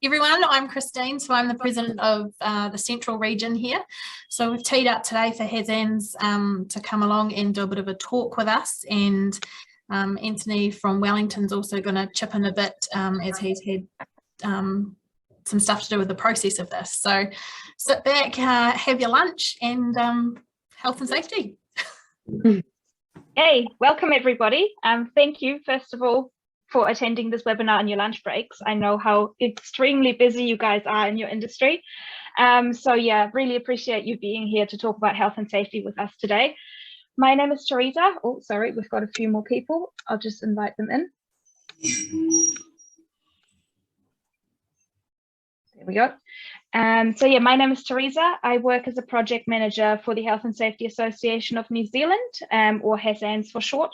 everyone, I'm Christine, so I'm the president of the Central region here. So we've teed up today for HASANZ to come along and do a bit of a talk with us, and Anthony from Wellington's also going to chip in a bit as he's had some stuff to do with the process of this. So sit back, have your lunch, and health and safety. Hey, welcome everybody. Thank you, first of all, for attending this webinar on your lunch breaks. I know how extremely busy you guys are in your industry. So yeah, really appreciate you being here to talk about health and safety with us today. My name is Teresa. Oh, sorry, we've got a few more people. I'll just invite them in. There we go. So yeah, my name is Teresa. I work as a project manager for the Health and Safety Association of New Zealand, or HASANZ for short.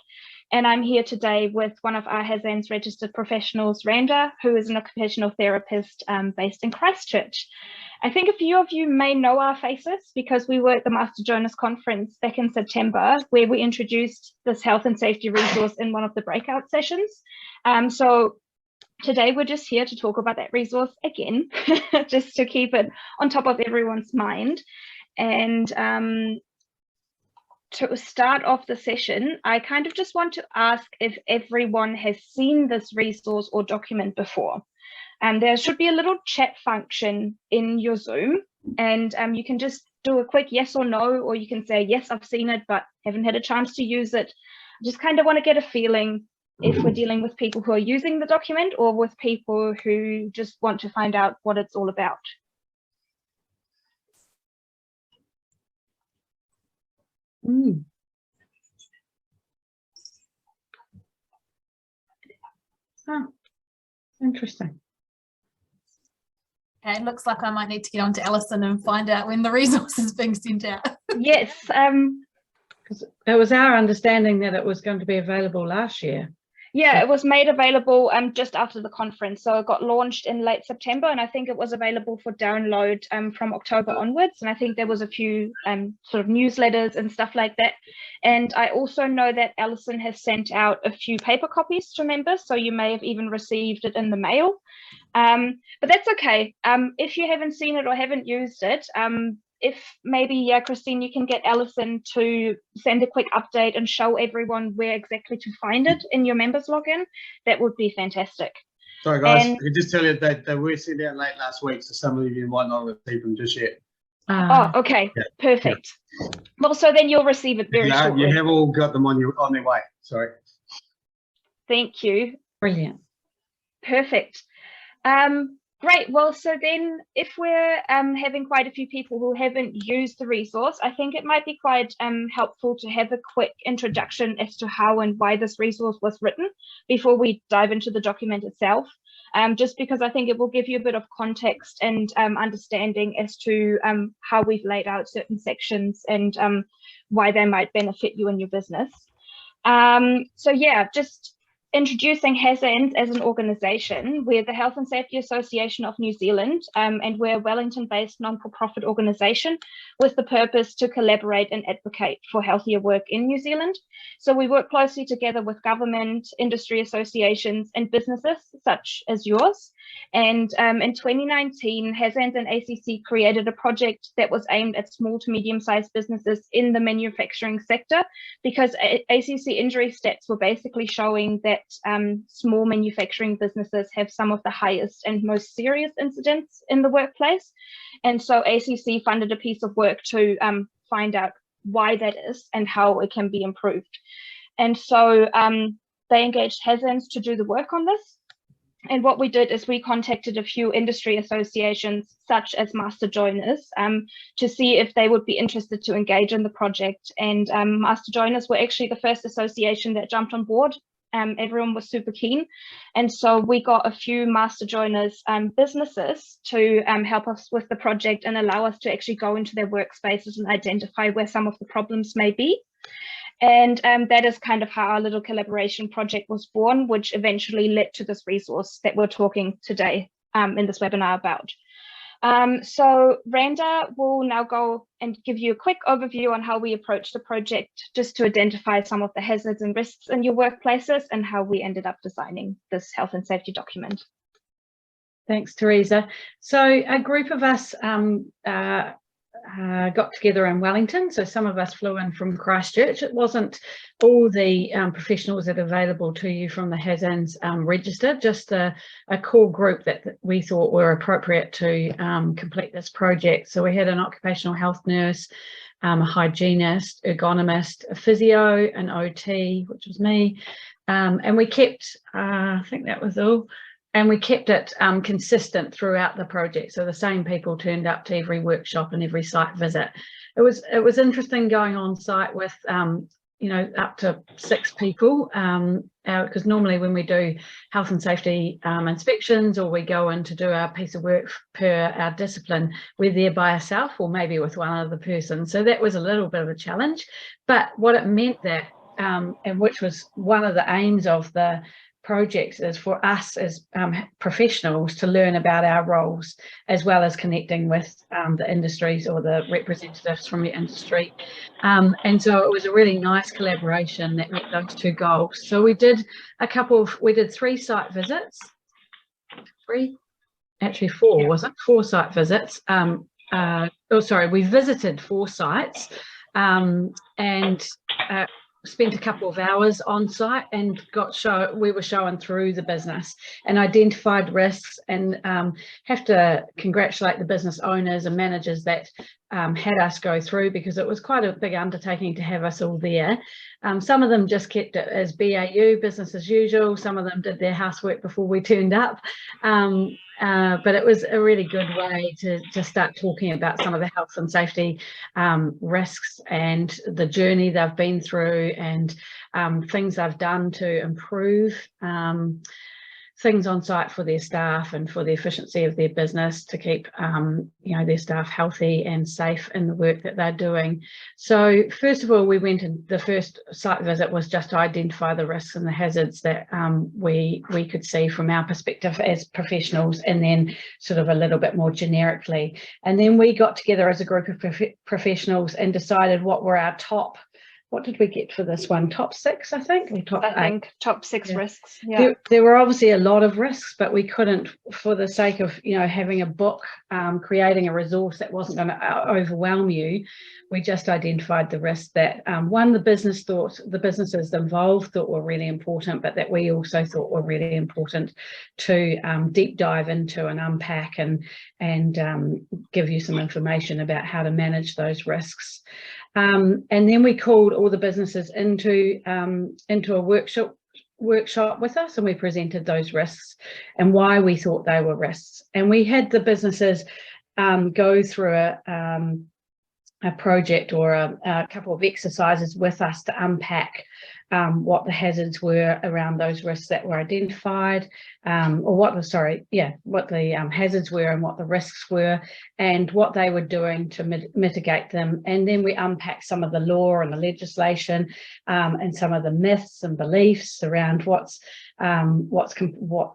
And I'm here today with one of our HASANZ registered professionals, Randa, who is an occupational therapist based in Christchurch. I think a few of you may know our faces because we were at the Master Jonas conference back in September, where we introduced this health and safety resource in one of the breakout sessions. So today we're just here to talk about that resource again, just to keep it on top of everyone's mind. And to start off the session, I kind of just want to ask if everyone has seen this resource or document before. There should be a little chat function in your Zoom, and you can just do a quick yes or no, or you can say, yes, I've seen it, but haven't had a chance to use it. I just kind of want to get a feeling if we're dealing with people who are using the document or with people who just want to find out what it's all about. Oh, interesting. Okay, it looks like I might need to get on to Alison and find out when the resource is being sent out. Yes. Because it was our understanding that it was going to be available last year. Yeah, it was made available just after the conference. So it got launched in late September, and I think it was available for download from October onwards. And I think there was a few sort of newsletters and stuff like that. And I also know that Alison has sent out a few paper copies to members, so you may have even received it in the mail. But that's okay. If you haven't seen it or haven't used it, if maybe, Christine, you can get Alison to send a quick update and show everyone where exactly to find it in your members login, that would be fantastic. Sorry guys, I can just tell you that they were sent out late last week, so some of you might not receive them just yet. Oh, okay, yeah. Perfect. Yeah. Well, so then you'll receive it very shortly. You have all got them on their way, sorry. Thank you. Brilliant. Perfect. Great. Well, so then if we're having quite a few people who haven't used the resource, I think it might be quite helpful to have a quick introduction as to how and why this resource was written before we dive into the document itself, just because I think it will give you a bit of context and understanding as to how we've laid out certain sections and why they might benefit you in your business. So yeah, just introducing HASANZ as an organisation. We're the Health and Safety Association of New Zealand, and we're a Wellington-based non-for-profit organisation with the purpose to collaborate and advocate for healthier work in New Zealand. So we work closely together with government, industry associations and businesses such as yours. And in 2019, HASANZ and ACC created a project that was aimed at small to medium-sized businesses in the manufacturing sector, because ACC injury stats were basically showing that small manufacturing businesses have some of the highest and most serious incidents in the workplace. And so ACC funded a piece of work to find out why that is and how it can be improved. And so they engaged HASANZ to do the work on this. And what we did is we contacted a few industry associations, such as Master Joiners, to see if they would be interested to engage in the project. And Master Joiners were actually the first association that jumped on board. Everyone was super keen. And so we got a few Master Joiners businesses to help us with the project and allow us to actually go into their workspaces and identify where some of the problems may be. And that is kind of how our little collaboration project was born, which eventually led to this resource that we're talking today in this webinar about. So Randa will now go and give you a quick overview on how we approach the project, just to identify some of the hazards and risks in your workplaces and how we ended up designing this health and safety document. Thanks, Teresa. So a group of us got together in Wellington. So some of us flew in from Christchurch. It wasn't all the professionals that are available to you from the HASANZ register, just a core group that we thought were appropriate to complete this project. So we had an occupational health nurse, a hygienist, ergonomist, a physio, an OT, which was me, and we kept, I think that was all. And we kept it consistent throughout the project. So the same people turned up to every workshop and every site visit. It was interesting going on site with, you know, up to 6 people, because normally when we do health and safety inspections, or we go in to do our piece of work per our discipline, we're there by ourselves or maybe with one other person. So that was a little bit of a challenge. But what it meant that, and which was one of the aims of the projects, is for us as professionals to learn about our roles, as well as connecting with the industries or the representatives from the industry. And so it was a really nice collaboration that met those 2 goals. So we did 3 site visits, 4, was it? 4 site visits. We visited 4 sites and spent a couple of hours on site and we were shown through the business and identified risks, and have to congratulate the business owners and managers that had us go through, because it was quite a big undertaking to have us all there. Some of them just kept it as BAU, business as usual. Some of them did their housework before we turned up. But it was a really good way to start talking about some of the health and safety risks and the journey they've been through, and things they've done to improve things on site for their staff and for the efficiency of their business, to keep you know, their staff healthy and safe in the work that they're doing. So first of all, we went, and the first site visit was just to identify the risks and the hazards that we could see from our perspective as professionals, and then sort of a little bit more generically. And then we got together as a group of professionals and decided what were our top, what did we get for this one? Top 6, I think? I think top 6 yeah. risks. Yeah. There were obviously a lot of risks, but we couldn't, for the sake of, you know, having a book, creating a resource that wasn't going to overwhelm you, we just identified the risks that one, the businesses involved thought were really important, but that we also thought were really important to deep dive into and unpack and give you some information about how to manage those risks. And then we called all the businesses into a workshop with us, and we presented those risks and why we thought they were risks. And we had the businesses go through a project or a couple of exercises with us to unpack what the hazards were around those risks that were identified, what the hazards were and what the risks were, and what they were doing to mitigate them. And then we unpacked some of the law and the legislation, and some of the myths and beliefs around what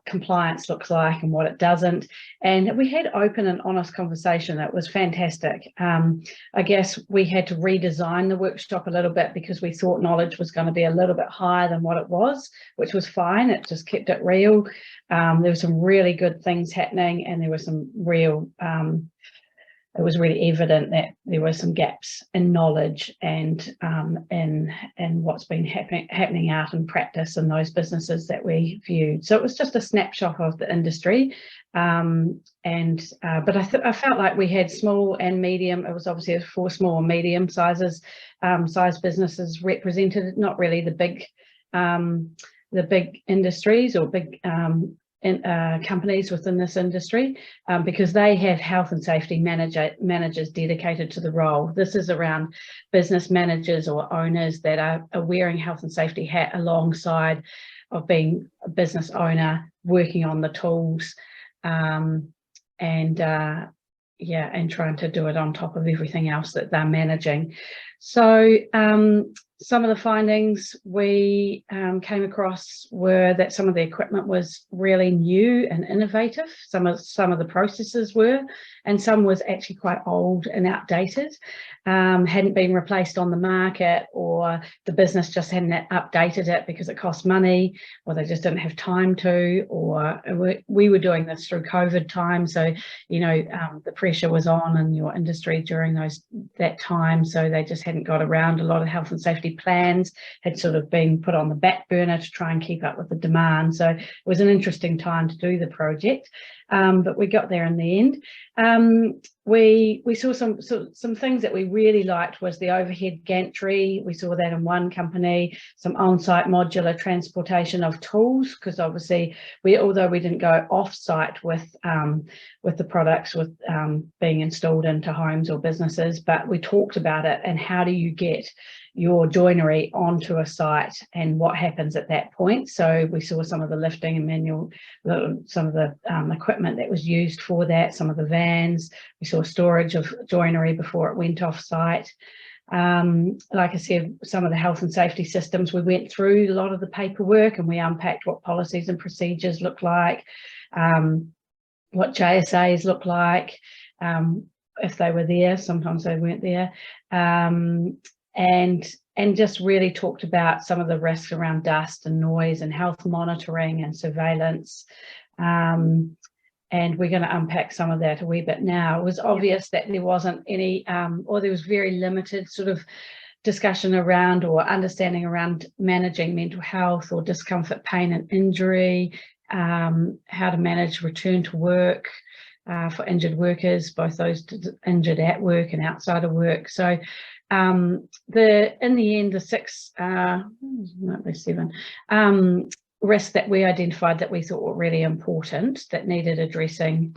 compliance looks like and what it doesn't. And we had open and honest conversation that was fantastic. I guess we had to redesign the workshop a little bit, because we thought knowledge was going to be a little bit higher than what it was, which was fine. It just kept it real. There were some really good things happening, and there were some real, it was really evident that there were some gaps in knowledge and what's been happening out in practice in those businesses that we viewed. So it was just a snapshot of the industry. But I felt like we had small and medium. It was obviously 4 small and medium size businesses represented, not really the big industries or big companies within this industry, because they have health and safety managers dedicated to the role. This is around business managers or owners that are wearing health and safety hat alongside of being a business owner, working on the tools, and trying to do it on top of everything else that they're managing. So some of the findings we came across were that some of the equipment was really new and innovative. Some of the processes were, and some was actually quite old and outdated, hadn't been replaced on the market, or the business just hadn't updated it because it cost money, or they just didn't have time to, or we were doing this through COVID time. So, you know, the pressure was on in your industry during that time. So they just hadn't got around. A lot of health and safety plans had sort of been put on the back burner to try and keep up with the demand. So it was an interesting time to do the project, but we got there in the end. We saw some things that we really liked was the overhead gantry. We saw that in one company, some on-site modular transportation of tools, because obviously although we didn't go off-site with the products being installed into homes or businesses, but we talked about it and how do you get your joinery onto a site and what happens at that point. So we saw some of the lifting and some of the equipment that was used for that, some of the vans. We saw storage of joinery before it went off site. Like I said, some of the health and safety systems, we went through a lot of the paperwork and we unpacked what policies and procedures look like, what JSAs look like, if they were there. Sometimes they weren't there. And just really talked about some of the risks around dust and noise and health monitoring and surveillance. And we're going to unpack some of that a wee bit now. It was obvious that there wasn't any, or there was very limited sort of discussion around or understanding around managing mental health or discomfort, pain and injury, how to manage return to work for injured workers, both those injured at work and outside of work. So in the end, the seven risks that we identified that we thought were really important that needed addressing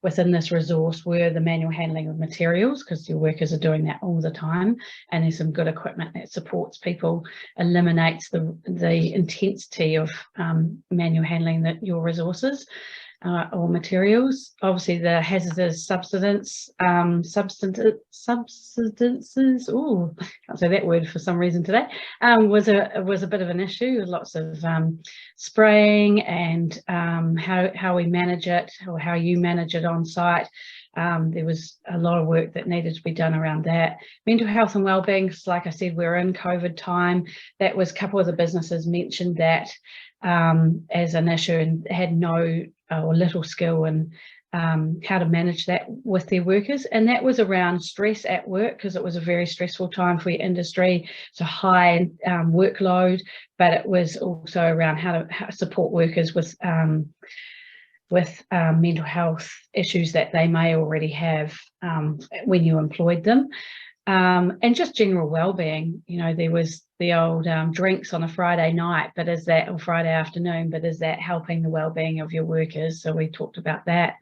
within this resource were the manual handling of materials, because your workers are doing that all the time, and there's some good equipment that supports people, eliminates the intensity of manual handling your resources. Or materials. Obviously the hazardous substances, oh, can't say that word for some reason today, was a bit of an issue, with lots of spraying and how we manage it, or how you manage it on site. There was a lot of work that needed to be done around that. Mental health and wellbeing, like I said, we're in COVID time. That was a couple of the businesses mentioned that as an issue and had no or little skill in how to manage that with their workers. And that was around stress at work, because it was a very stressful time for your industry. It's a high workload, but it was also around how to support workers with mental health issues that they may already have when you employed them. And just general well-being. You know, there was the old drinks on a Friday night, or Friday afternoon, but is that helping the well-being of your workers? So we talked about that.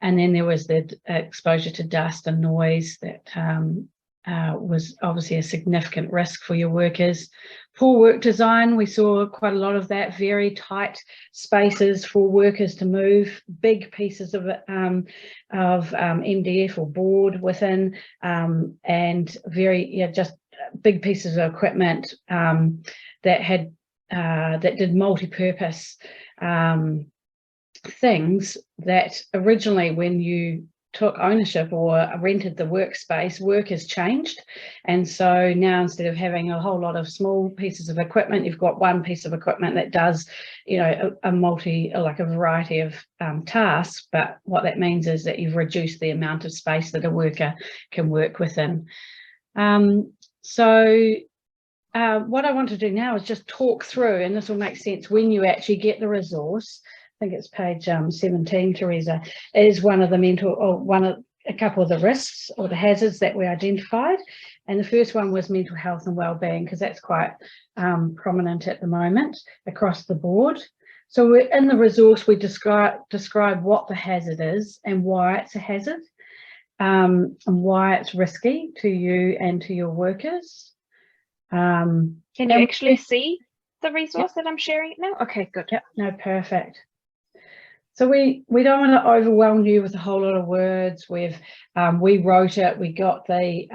And then there was the exposure to dust and noise that was obviously a significant risk for your workers. Poor work design, we saw quite a lot of that, very tight spaces for workers to move, big pieces of MDF or board within, and very, just big pieces of equipment that did multi-purpose things that originally, when you took ownership or rented the workspace, work has changed. And so now, instead of having a whole lot of small pieces of equipment, you've got one piece of equipment that does, you know, a variety of tasks. But what that means is that you've reduced the amount of space that a worker can work within. So what I want to do now is just talk through, and this will make sense when you actually get the resource. I think it's page 17, Teresa, is a couple of the risks or the hazards that we identified. And the first one was mental health and wellbeing, because that's quite prominent at the moment across the board. So we're in the resource, we describe what the hazard is and why it's a hazard, and why it's risky to you and to your workers. Can you actually see the resource that I'm sharing now? Okay, good. Yep, no, perfect. So we don't want to overwhelm you with a whole lot of words. We wrote it. We got the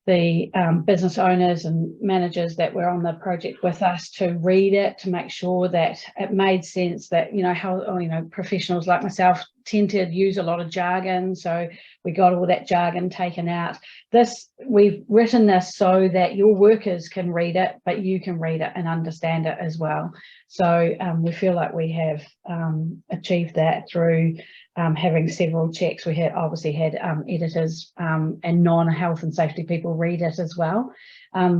business owners and managers that were on the project with us to read it, to make sure that it made sense, that, you know, how, you know, professionals like myself tend to use a lot of jargon, so we got all that jargon taken out. We've written this so that your workers can read it, but you can read it and understand it as well. So we feel like we have achieved that through having several checks. We had obviously had editors and non-health and safety people read it as well.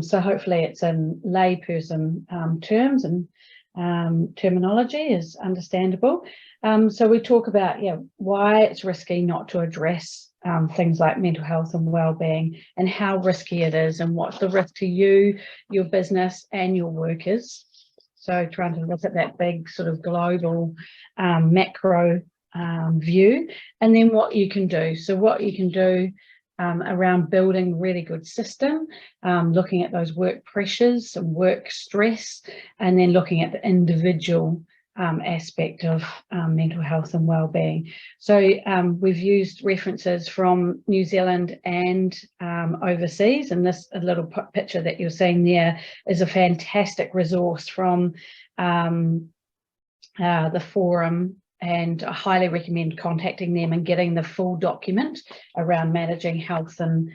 So hopefully it's in layperson terms and terminology is understandable. So we talk about why it's risky not to address things like mental health and well-being, and how risky it is, and what's the risk to you, your business and your workers. So trying to look at that big sort of global macro view, and then what you can do. So what you can do around building really good system, looking at those work pressures and work stress, and then looking at the individual aspect of mental health and well-being. So we've used references from New Zealand and overseas, and this little picture that you're seeing there is a fantastic resource from the forum, and I highly recommend contacting them and getting the full document around managing health and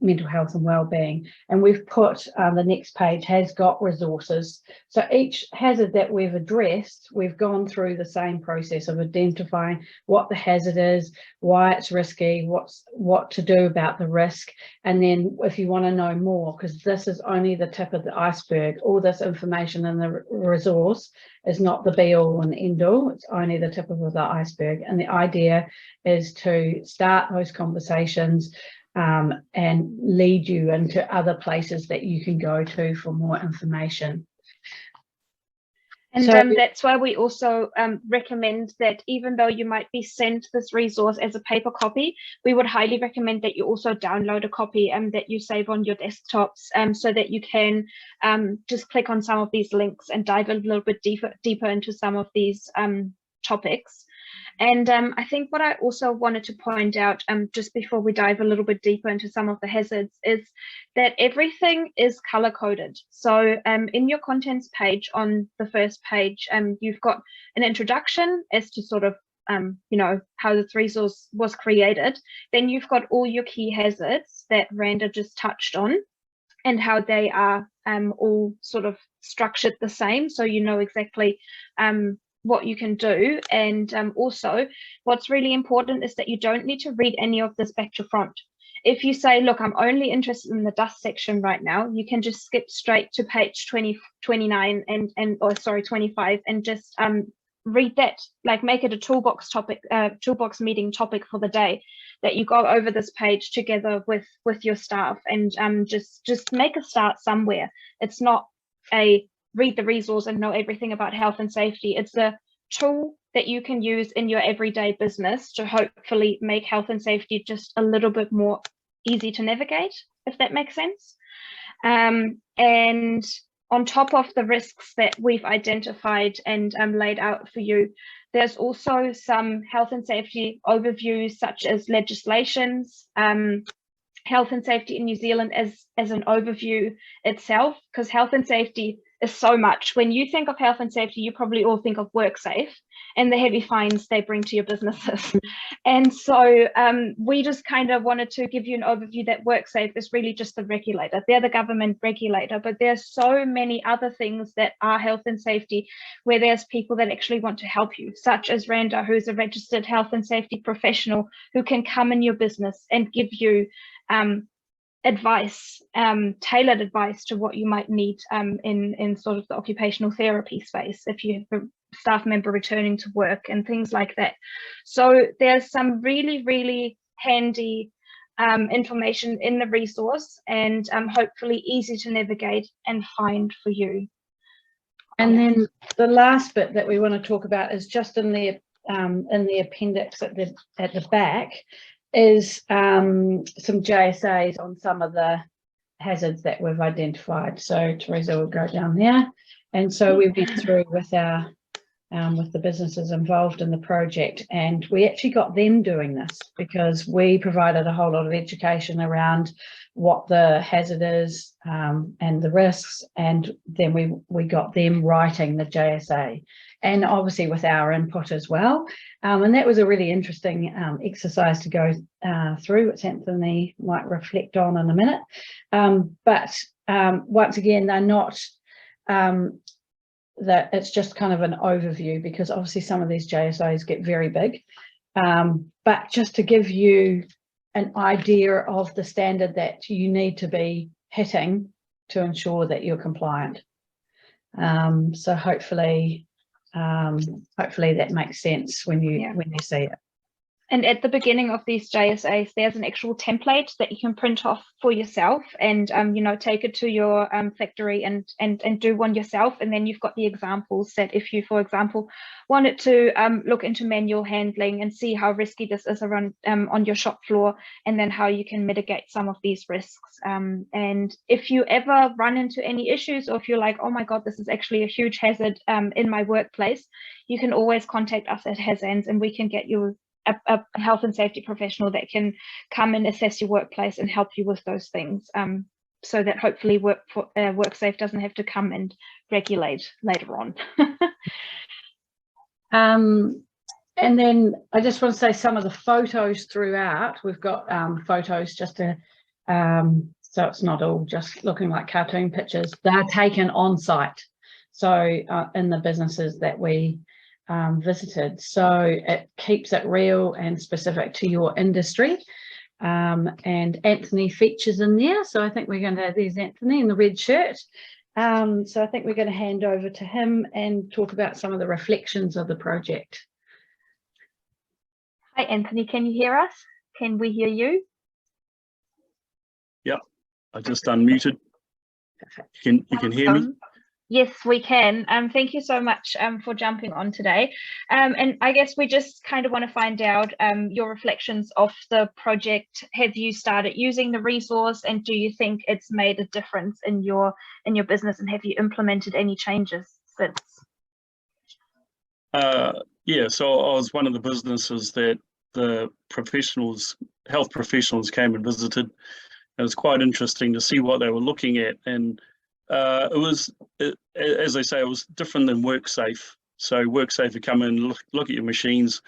mental health and well-being. And we've put the next page has got resources. So each hazard that we've addressed, we've gone through the same process of identifying what the hazard is, why it's risky, what to do about the risk, and then if you want to know more, because this is only the tip of the iceberg, all this information in the resource is not the be-all and end-all, it's only the tip of the iceberg. And the idea is to start those conversations and lead you into other places that you can go to for more information. And that's why we also recommend that even though you might be sent this resource as a paper copy, we would highly recommend that you also download a copy that you save on your desktops, so that you can just click on some of these links and dive a little bit deeper into some of these topics. And I think what I also wanted to point out just before we dive a little bit deeper into some of the hazards is that everything is color coded. So in your contents page on the first page, you've got an introduction as to sort of you know, how this resource was created. Then you've got all your key hazards that Randa just touched on, and how they are all sort of structured the same, so you know exactly what you can do. And also what's really important is that you don't need to read any of this back to front. If you say, look, I'm only interested in the dust section right now, you can just skip straight to page 29 or 25 and just read that, like make it a toolbox topic, toolbox meeting topic for the day, that you go over this page together with your staff, and just make a start somewhere. It's not a read the resource and know everything about health and safety. It's a tool that you can use in your everyday business to hopefully make health and safety just a little bit more easy to navigate, if that makes sense. And on top of the risks that we've identified and laid out for you, there's also some health and safety overviews, such as legislations, health and safety in New Zealand as an overview itself, because health and safety is so much. When you think of health and safety, you probably all think of WorkSafe and the heavy fines they bring to your businesses. And so we just kind of wanted to give you an overview that WorkSafe is really just the regulator. They're the government regulator, but there's so many other things that are health and safety where there's people that actually want to help you, such as Randa, who's a registered health and safety professional who can come in your business and give you advice, tailored advice to what you might need in sort of the occupational therapy space if you have a staff member returning to work and things like that. So there's some really, really handy information in the resource, and hopefully easy to navigate and find for you. And then the last bit that we want to talk about is just in the appendix at the back is some JSAs on some of the hazards that we've identified. So Teresa will go down there. And so we went through with our with the businesses involved in the project, and we actually got them doing this because we provided a whole lot of education around what the hazard is and the risks, and then we got them writing the JSA, and obviously with our input as well, and that was a really interesting exercise to go through, which Anthony might reflect on in a minute. But once again, they're not that it's just kind of an overview, because obviously some of these JSOs get very big, but just to give you an idea of the standard that you need to be hitting to ensure that you're compliant. So hopefully that makes sense when you see it. And at the beginning of these JSAs, there's an actual template that you can print off for yourself and, you know, take it to your factory and do one yourself. And then you've got the examples that if you, for example, wanted to look into manual handling and see how risky this is around on your shop floor, and then how you can mitigate some of these risks. And if you ever run into any issues, or if you're like, oh my God, this is actually a huge hazard in my workplace, you can always contact us at HASANZ, and we can get you a health and safety professional that can come and assess your workplace and help you with those things, so that hopefully WorkSafe doesn't have to come and regulate later on. And then I just want to say some of the photos throughout, we've got photos just to so it's not all just looking like cartoon pictures. They're taken on site, so in the businesses that we visited, so it keeps it real and specific to your industry. And Anthony features in there, so I think we're going to, there's Anthony in the red shirt, so I think we're going to hand over to him and talk about some of the reflections of the project. Hi Anthony, can you hear us? Can we hear you? Yeah, I just unmuted. You can hear me? Yes, we can. Thank you so much for jumping on today. And I guess we just kind of want to find out your reflections of the project. Have you started using the resource, and do you think it's made a difference in your business, and have you implemented any changes since? Yeah, so I was one of the businesses that the health professionals came and visited. It was quite interesting to see what they were looking at, and it was, as I say, it was different than WorkSafe. So WorkSafe would come in, look at your machines,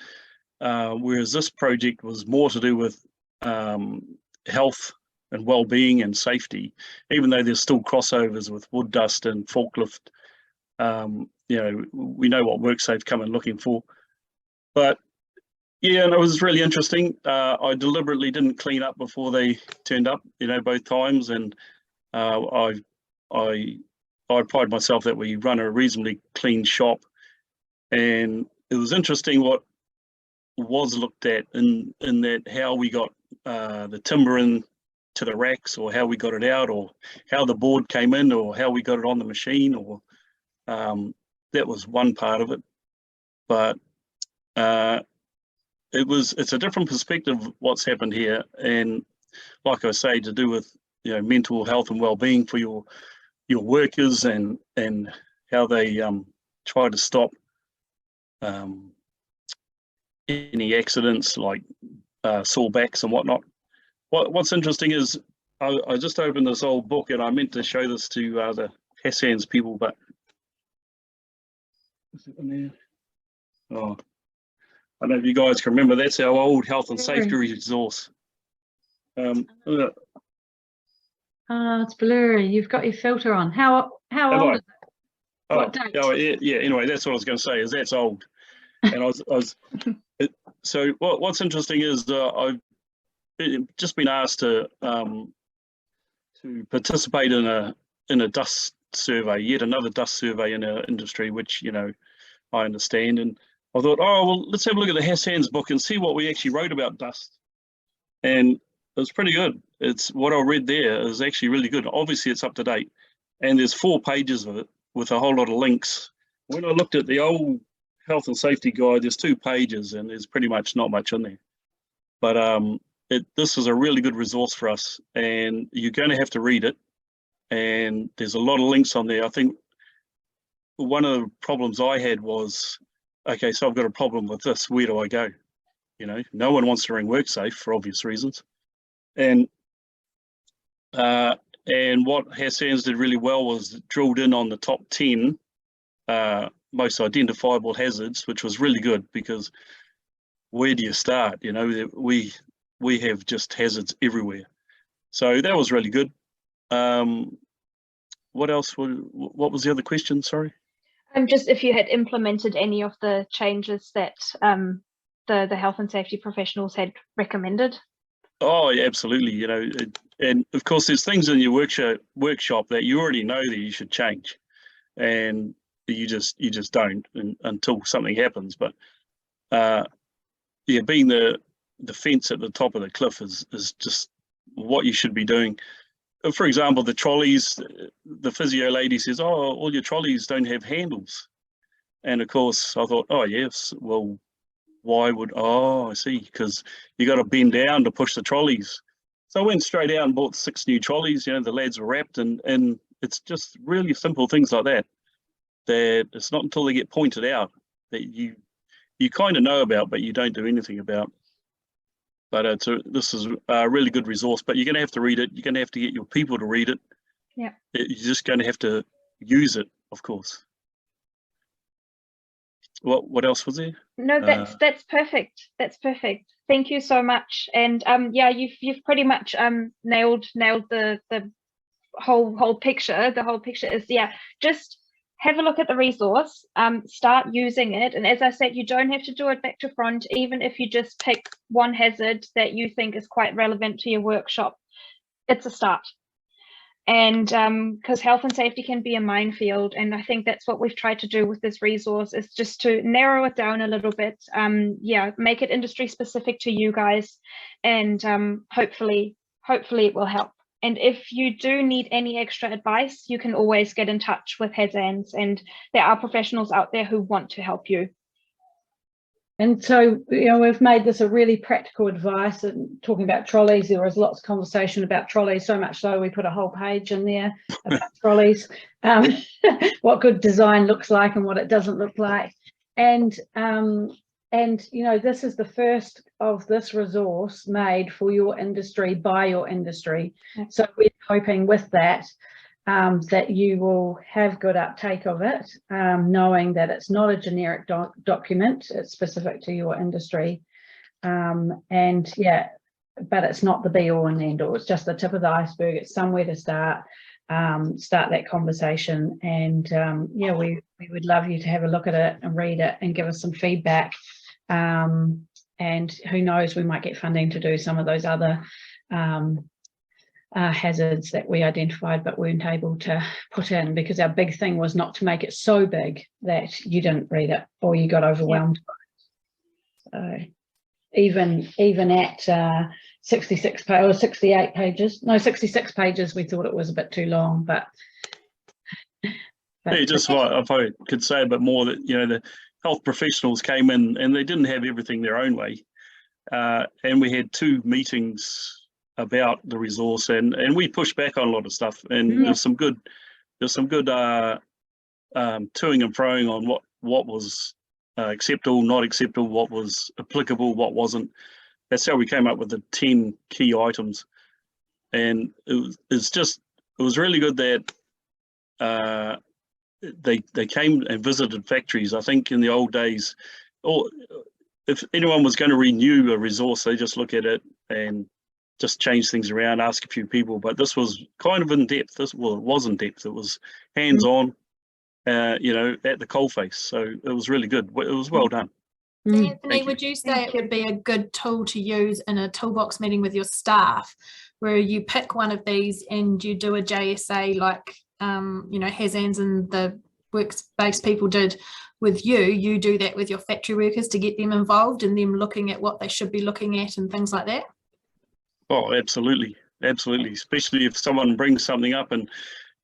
whereas this project was more to do with health and well-being and safety, even though there's still crossovers with wood dust and forklift. You know, we know what WorkSafe come in looking for. But yeah, and it was really interesting. I deliberately didn't clean up before they turned up, you know, both times, and I pride myself that we run a reasonably clean shop, and it was interesting what was looked at in that how we got the timber in to the racks, or how we got it out, or how the board came in, or how we got it on the machine, or that was one part of it. But it's a different perspective what's happened here, and like I say, to do with, you know, mental health and well-being for your workers, and how they try to stop any accidents like sore backs and whatnot. What's interesting is I just opened this old book, and I meant to show this to the HASANZ people, but is it in there? Oh, I don't know if you guys can remember. That's our old health and safety resource. It's blurry. You've got your filter on. How old is it? What date? Oh, yeah. Anyway, that's what I was going to say. Is that's old. And so what's interesting is I've just been asked to participate in a dust survey, yet another dust survey in our industry, which, you know, I understand. And I thought, oh well, let's have a look at the HASANZ book and see what we actually wrote about dust. And it was pretty good. It's what I read there is actually really good. Obviously, it's up to date, and there's 4 pages of it with a whole lot of links. When I looked at the old health and safety guide, there's 2 pages, and there's pretty much not much in there. But this is a really good resource for us, and you're going to have to read it. And there's a lot of links on there. I think one of the problems I had was okay, so I've got a problem with this. Where do I go? You know, no one wants to ring WorkSafe for obvious reasons. And what HASANZ did really well was drilled in on the top 10 most identifiable hazards, which was really good, because where do you start? You know, we have just hazards everywhere. So that was really good. What else? What was the other question? Sorry. Just if you had implemented any of the changes that the health and safety professionals had recommended. Oh, yeah, absolutely. You know, and of course, there's things in your workshop that you already know that you should change, and you just don't until something happens. But yeah, being the fence at the top of the cliff is just what you should be doing. For example, the trolleys, the physio lady says, oh, all your trolleys don't have handles. And of course, I thought, oh, yes, well, why would, oh, I see, because you got to bend down to push the trolleys. So I went straight out and bought 6 new trolleys. You know, the lads were wrapped, and it's just really simple things like that, that it's not until they get pointed out that you kind of know about, but you don't do anything about. But this is a really good resource, but you're going to have to read it. You're going to have to get your people to read it. Yeah. You're just going to have to use it, of course. What else was there? No, that's perfect. That's perfect. Thank you so much. And yeah, you've pretty much nailed the whole picture. The whole picture is, yeah, just have a look at the resource, start using it. And as I said, you don't have to do it back to front, even if you just pick one hazard that you think is quite relevant to your workshop. It's a start. And because health and safety can be a minefield, and I think that's what we've tried to do with this resource, is just to narrow it down a little bit. Yeah, make it industry specific to you guys, and hopefully it will help. And if you do need any extra advice, you can always get in touch with HASANZ, and there are professionals out there who want to help you. And so, you know, we've made this a really practical advice. And talking about trolleys, there was lots of conversation about trolleys, so much so we put a whole page in there about trolleys, what good design looks like and what it doesn't look like. And you know, this is the first of this resource made for your industry by your industry. Yeah. So we're hoping with that that you will have good uptake of it, knowing that it's not a generic document, it's specific to your industry. And yeah, but it's not the be all and end all, it's just the tip of the iceberg. It's somewhere to start that conversation. And yeah, we would love you to have a look at it and read it and give us some feedback. And who knows, we might get funding to do some of those other hazards that we identified but weren't able to put in, because our big thing was not to make it so big that you didn't read it or you got overwhelmed by it. So even at 66 or 68 pages, no, 66 pages, we thought it was a bit too long. But yeah, just what if I could say a bit more, that, you know, the health professionals came in and they didn't have everything their own way, and we had 2 meetings about the resource, and we pushed back on a lot of stuff, and there's some good toing and froing on what was acceptable, not acceptable, what was applicable, what wasn't. That's how we came up with the 10 key items. And it was really good that they came and visited factories. I think in the old days, or if anyone was going to renew a resource, they just look at it and just change things around, ask a few people. But this was kind of in depth. It was in depth. It was hands-on, you know, at the coalface. So it was really good. It was well done. Anthony, would you say it would be a good tool to use in a toolbox meeting with your staff, where you pick one of these and you do a JSA like, you know, HASANZ and the workspace people did with you? You do that with your factory workers to get them involved and them looking at what they should be looking at and things like that? Oh, absolutely, absolutely. Especially if someone brings something up, and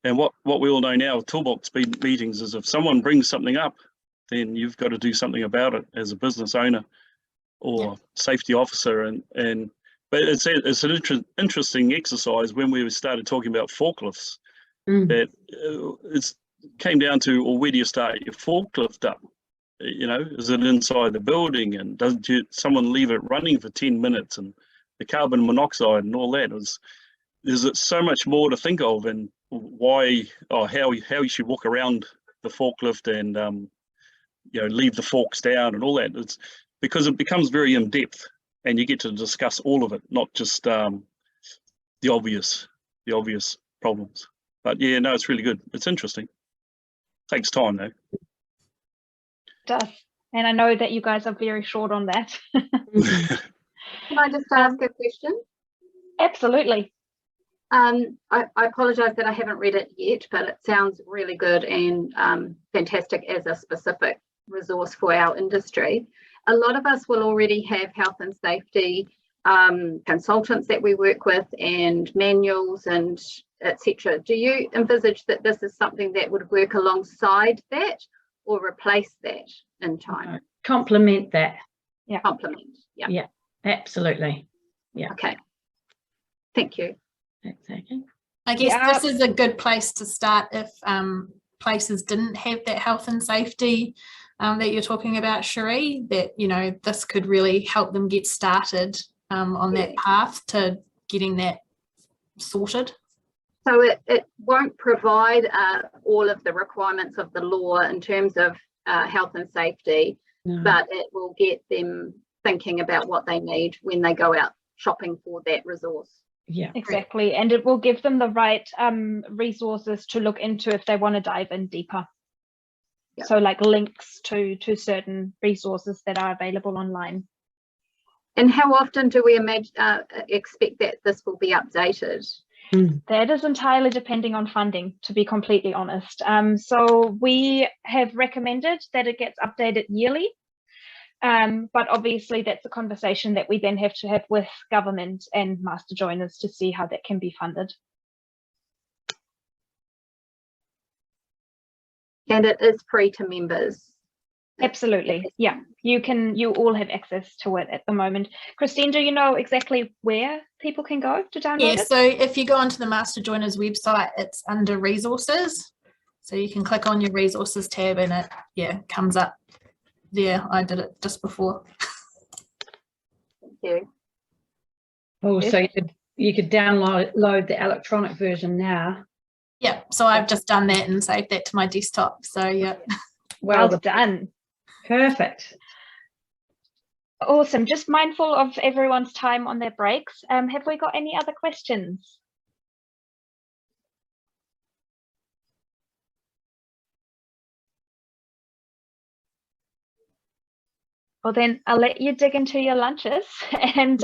what we all know now with toolbox meetings is, if someone brings something up, then you've got to do something about it as a business owner or safety officer. But it's an interesting exercise when we started talking about forklifts. That it came down to, well, where do you start your forklift up? you know, is it inside the building, and someone leave it running for 10 minutes, and the carbon monoxide and all that? There's so much more to think of, and why or how you should walk around the forklift and you know, leave the forks down and all that. It's because it becomes very in depth, and you get to discuss all of it, not just the obvious problems. But yeah, no, it's really good. It's interesting. Takes time though. It does. And I know that you guys are very short on that. Can I just ask a question? Absolutely. I apologise that I haven't read it yet, but it sounds really good and fantastic as a specific resource for our industry. A lot of us will already have health and safety consultants that we work with, and manuals and etc. Do you envisage that this is something that would work alongside that or replace that in time? Complement that. Yeah. Complement. Yeah. Yeah, absolutely. Yeah. Okay. Thank you. Exactly. I guess this is a good place to start if places didn't have that health and safety that you're talking about, Cherie, that, you know, this could really help them get started on that path to getting that sorted. So it won't provide all of the requirements of the law in terms of health and safety, but it will get them thinking about what they need when they go out shopping for that resource. Yeah, exactly. And it will give them the right resources to look into if they want to dive in deeper. Yep. So like links to certain resources that are available online. And how often do we expect that this will be updated? That is entirely depending on funding, to be completely honest. So we have recommended that it gets updated yearly. But obviously that's a conversation that we then have to have with government and master joiners to see how that can be funded. And it is free to members. Absolutely. Yeah, you all have access to it at the moment. Christine, do you know exactly where people can go to download it? So if you go onto the master joiners website, it's under resources. So you can click on your resources tab and it comes up. Yeah, I did it just before. Thank you. Oh, so you could download the electronic version now. Yeah, so I've just done that and saved that to my desktop. So yeah. Well done. Perfect. Awesome. Just mindful of everyone's time on their breaks. Have we got any other questions? Well, then I'll let you dig into your lunches. And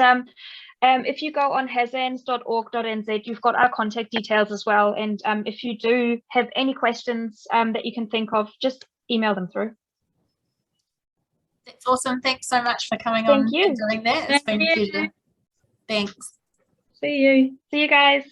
if you go on hasanz.org.nz, you've got our contact details as well. And if you do have any questions that you can think of, just email them through. That's awesome. Thanks so much for coming on and doing that. It's been a pleasure. Thanks. See you. See you guys.